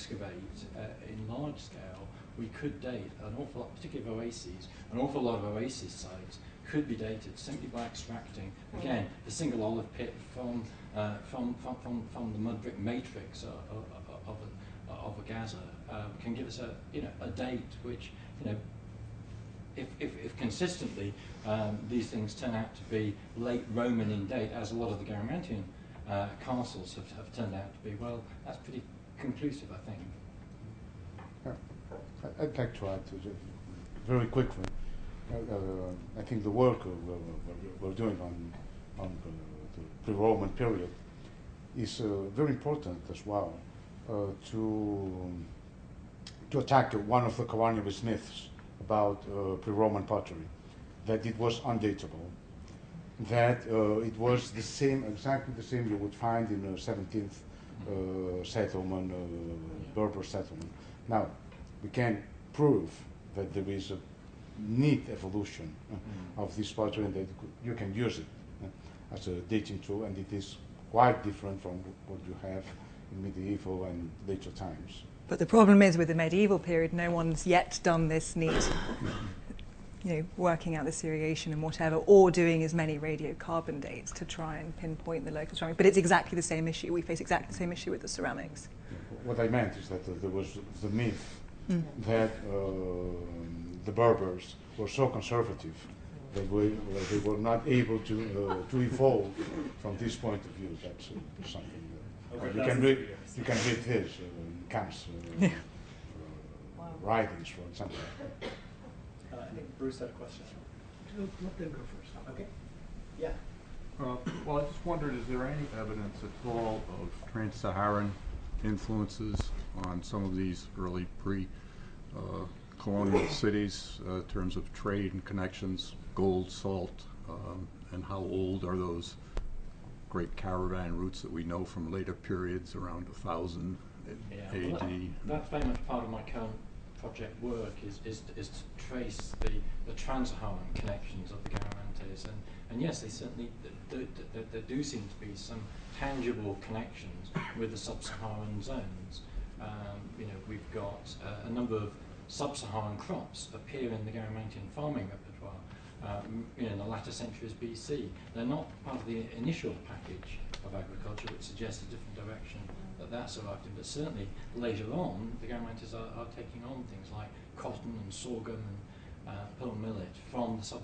excavate in large scale, we could date an awful lot, particularly of oases, an awful lot of oasis sites could be dated simply by extracting, again, the single olive pit from the mud brick matrix of a Gaza can give us a date which, if consistently these things turn out to be late Roman in date, as a lot of the Garamantian castles have turned out to be, well, that's pretty conclusive, I think. I'd like to add very quickly. I think the work we're doing on the pre-Roman period is very important as well to attack one of the Kavanagh myths about pre-Roman pottery, that it was undateable, that it was the same, exactly the same you would find in the 17th settlement, Berber settlement. Now, we can prove that there is a neat evolution of this pottery and that you can use it as a dating tool, and it is quite different from what you have in medieval and later times. But the problem is, with the medieval period, no one's yet done this neat, working out the seriation and whatever, or doing as many radiocarbon dates to try and pinpoint the local ceramic. But it's exactly the same issue. We face exactly the same issue with the ceramics. What I meant is that there was the myth that the Berbers were so conservative that they were not able to evolve from this point of view. That's something you can read his Kant's writings, for example. I think Bruce had a question. Let them go first. Okay. Yeah. Well, I just wondered, is there any evidence at all of trans-Saharan influences on some of these early pre-colonial cities in terms of trade and connections, gold, salt, and how old are those great caravan routes that we know from later periods around 1000 AD? Well, that's very much part of my current project work, is to trace the trans-Saharan connections of the Garamantes, and yes, they certainly there do seem to be some tangible connections with the sub-Saharan zones. We've got a number of sub-Saharan crops appear in the Garamantian farming repertoire in the latter centuries BC. They're not part of the initial package of agriculture, which suggests a different direction that's arrived in, but certainly later on the Garamantes are taking on things like cotton and sorghum and pearl millet from the sub